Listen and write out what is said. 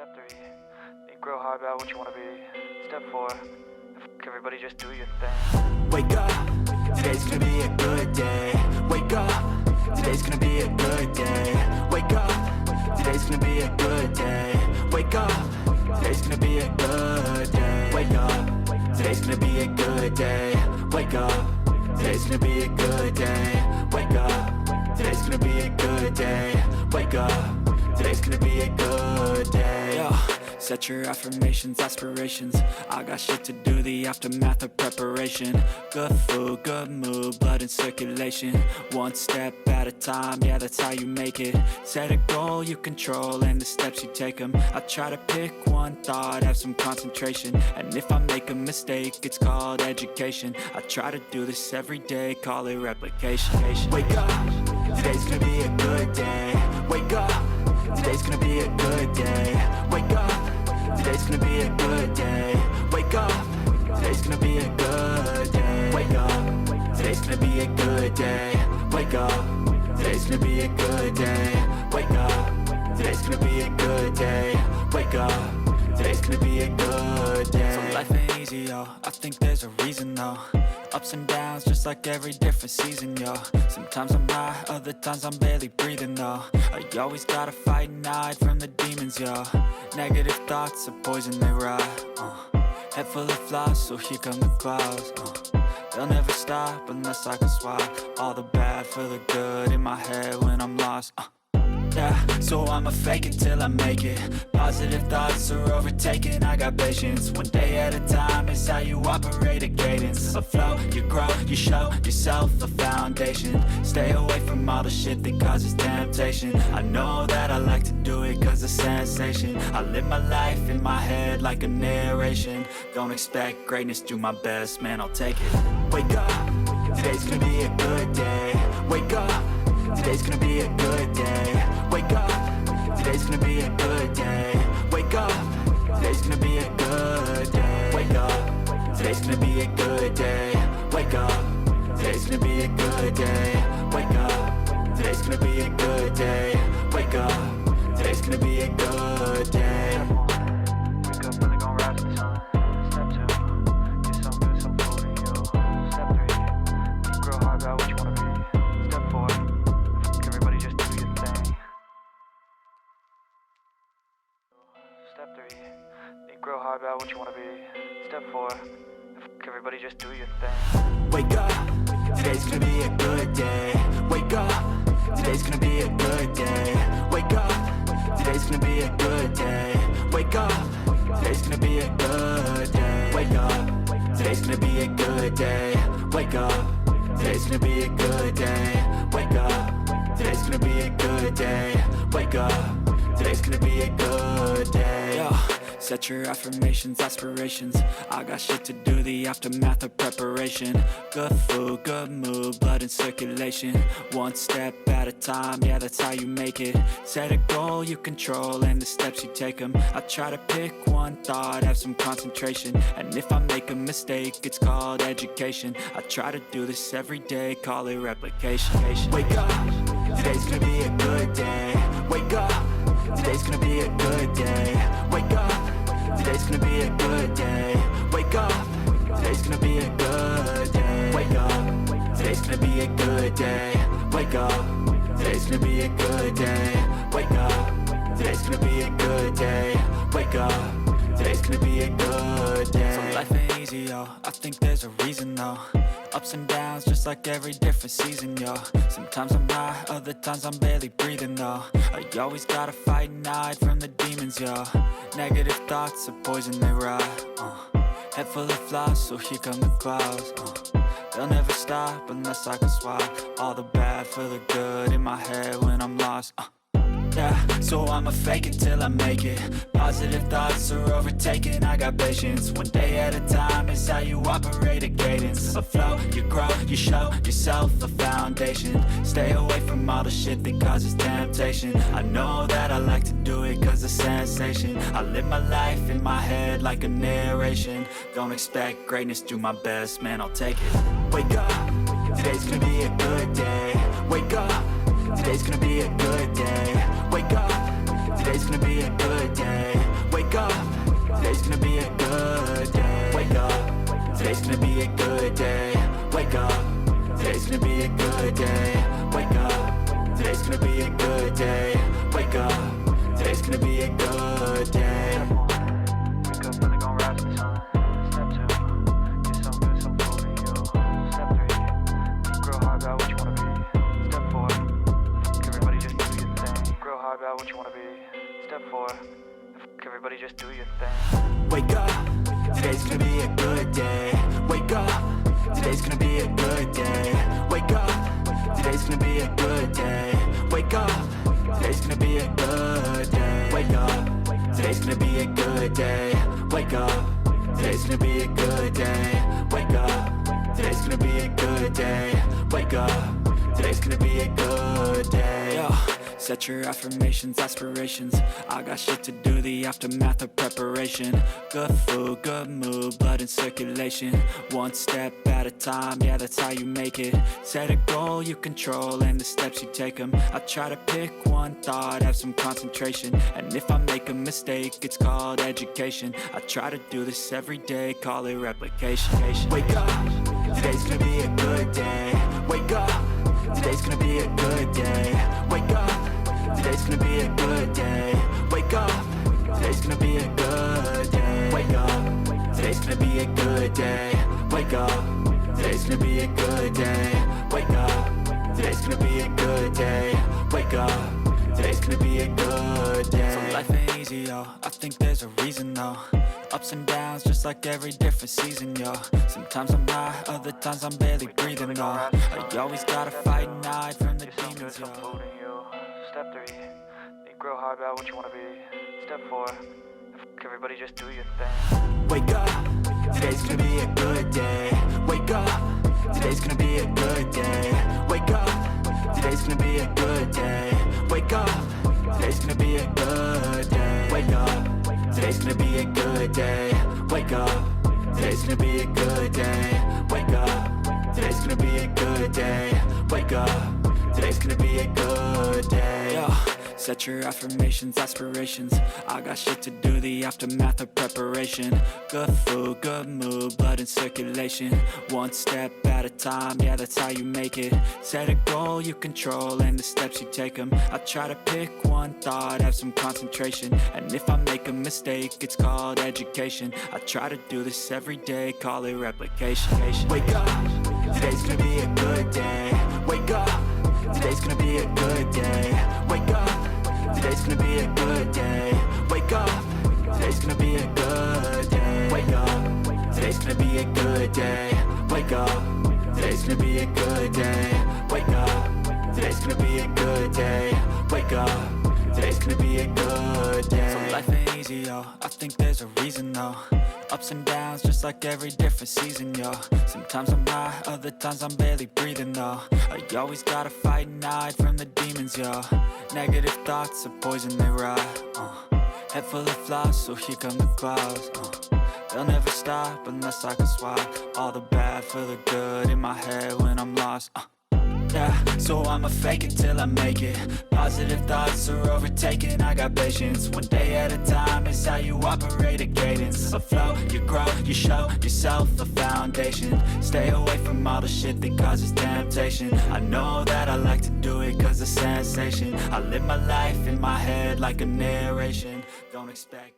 Step 3, think real hard about what you want to be. Step 4, everybody just do your thing. Wake up, today's gonna be a good day. Wake up, today's gonna be a good day. Wake up, today's gonna be a good day. Wake up, today's gonna be a good day. Wake up, today's gonna be a good day. Wake up, today's gonna be a good day. Wake up, today's gonna be a good day. Wake up, today's gonna be a good day. Yo, set your affirmations, aspirations. I got shit to do, the aftermath of preparation. Good food, good mood, blood in circulation. One step at a time, yeah, that's how you make it. Set a goal you control and the steps you take them. I try to pick one thought, have some concentration. And if I make a mistake, it's called education. I try to do this every day, call it replication. Wake up, today's gonna be a good day. Wake up, today's gonna be a good day. Wake up, today's gonna be a good day. Wake up, today's gonna be a good day. Wake up, today's gonna be a good day. Wake up, today's gonna be a good day. Wake up, today's gonna be a good day. Wake up, today's gonna be a good day. So life ain't easy, yo, I think there's a reason though. Ups and downs, just like every different season, yo. Sometimes I'm high, other times I'm barely breathing, though. You always gotta fight and hide from the demons, yo. Negative thoughts are poison, they rot. Head full of flies, so here come the clouds. They'll never stop unless I can swap all the bad for the good in my head when I'm lost. Yeah, so I'ma fake it till I make it. Positive thoughts are overtaken, I got patience. One day at a time is how you operate a cadence. A flow, you grow, you show yourself a foundation. Stay away from all the shit that causes temptation. I know that I like to do it cause it's sensation. I live my life in my head like a narration. Don't expect greatness, do my best, man, I'll take it. Wake up, today's gonna be a good day. Wake up, today's gonna be a good day. Wake up, today's gonna be a good day. Wake up, today's gonna be a good day. Wake up, today's gonna be a good day. Wake up, today's gonna be a good day. Wake up, today's gonna be a good day. Wake up, today's gonna be a good day. Wake up, really gon' rise to the sun. Step 2, get some good, some food in you. Step 3, think real hard about what you want to be. Step 4, everybody just do your thing. Step 3, think real hard about what you want to be. Step 4, everybody just do your thing. Wake up, today's gonna be a good day. Wake up, today's gonna be a good day. Wake up, today's gonna be a good day. Wake up, today's gonna be a good day. Wake up, today's gonna be a good day. Wake up, today's gonna be a good day. Wake up, today's gonna be a good day. Wake up, today's gonna be a good day. Yo, set your affirmations, aspirations. I got shit to do, the aftermath of preparation. Good food, good mood, blood in circulation. One step at a time, yeah, that's how you make it. Set a goal you control and the steps you take them. I try to pick one thought, have some concentration. And if I make a mistake, it's called education. I try to do this every day, call it replication. Wake up, today's gonna be a good day. Wake up, today's gonna be a good day. Wake up, today's gonna be a good day. Wake up, today's gonna be a good day. Wake up, today's gonna be a good day. Wake up, today's gonna be a good day. Wake up, today's gonna be a good day. Wake up, today's gonna be a good day. So life ain't easy, yo, I think there's a reason though. Ups and downs, just like every different season, yo. Sometimes I'm high, other times I'm barely breathing, though. You always gotta fight and hide from the demons, yo. Negative thoughts are poison, they rot. Head full of flies, so here come the clouds. They'll never stop unless I can swap all the bad for the good in my head when I'm lost. Yeah, so I'ma fake it till I make it. Positive thoughts are overtaken, I got patience. One day at a time is how you operate a cadence. A flow, you grow, you show yourself a foundation. Stay away from all the shit that causes temptation. I know that I like to do it cause it's sensation. I live my life in my head like a narration. Don't expect greatness, do my best, man, I'll take it. Wake up, today's gonna be a good day. Wake up, today's gonna be a good day. Wake up, today's gonna be a good day. today's gonna be a good day. Wake up, today's gonna be a good day. Wake up, today's gonna be a good day. Step 1, wake up early, gon' rise with the sun. Step 2, get some good, some food in you. Step 3, think real hard about what you wanna be. Step 4, everybody just do your thing. Real hard about what you wanna be. Step 4, everybody just do your thing. Wake up, today's gonna be a good day. Wake up, today's gonna be a good day. Wake up, today's gonna be a good day. Wake up, today's gonna be a good day. Wake up, today's gonna be a good day. Wake up, today's gonna be a good day. Wake up, today's gonna be a good day. Wake up, today's gonna be a good day. Yo. Set your affirmations, aspirations. I got shit to do, the aftermath of preparation. Good food, good mood, blood in circulation. One step at a time, yeah, that's how you make it. Set a goal you control and the steps you take them. I try to pick one thought, have some concentration. And if I make a mistake, it's called education. I try to do this every day, call it replication. Wake up, today's gonna be a good day. Wake up, today's gonna be a good day. Wake up, today's gonna be a good day. Wake up, today's gonna be a good day. Wake up, today's gonna be a good day. Wake up, today's gonna be a good day. Wake up, today's gonna be a good day. Wake up, today's gonna be a good day. So life ain't easy, yo, I think there's a reason though. Ups and downs, just like every different season, yo. Sometimes I'm high, other times I'm barely breathing, though. You always gotta fight and hide from the Get some good, demons, some yo. food in you. Step 3, think real hard about what you wanna be. Step 4, everybody just do your thing. Wake up, today's gonna be a good day. Wake up, today's gonna be a good day. Wake up, today's gonna be a good day. Wake up, today's gonna be a good day. Wake up, today's gonna be a good day. Wake up, today's gonna be a good day. Wake up, today's gonna be a good day. Wake up, today's gonna be a good day. Yeah. Set your affirmations, aspirations. I got shit to do, the aftermath of preparation. Good food, good mood, blood in circulation. One step at a time, yeah, that's how you make it. Set a goal you control and the steps you take them. I try to pick one thought, have some concentration. And if I make a mistake, it's called education. I try to do this every day, call it replication. Wake up, today's gonna be a good day. Wake up, today's gonna be a good day. Wake up, today's gonna be a good day. Wake up, today's gonna be a good day. Wake up, today's gonna be a good day. Wake up, today's gonna be a good day. Wake up, today's gonna be a good day. Wake up, today's gonna be a good day. So life ain't easy, yo, I think there's a reason though. Ups and downs, just like every different season, yo. Sometimes I'm high, other times I'm barely breathing, though. You always gotta fight and hide from the demons, yo. Negative thoughts are poison, they rot. Head full of flies, so here come the clouds. They'll never stop unless I can swap all the bad for the good in my head when I'm lost. Yeah, so I'ma fake it till I make it. Positive thoughts are overtaken, I got patience. One day at a time is how you operate a cadence. A flow, you grow, you show yourself a foundation. Stay away from all the shit that causes temptation. I know that I like to do it cause it's sensation. I live my life in my head like a narration. Don't expect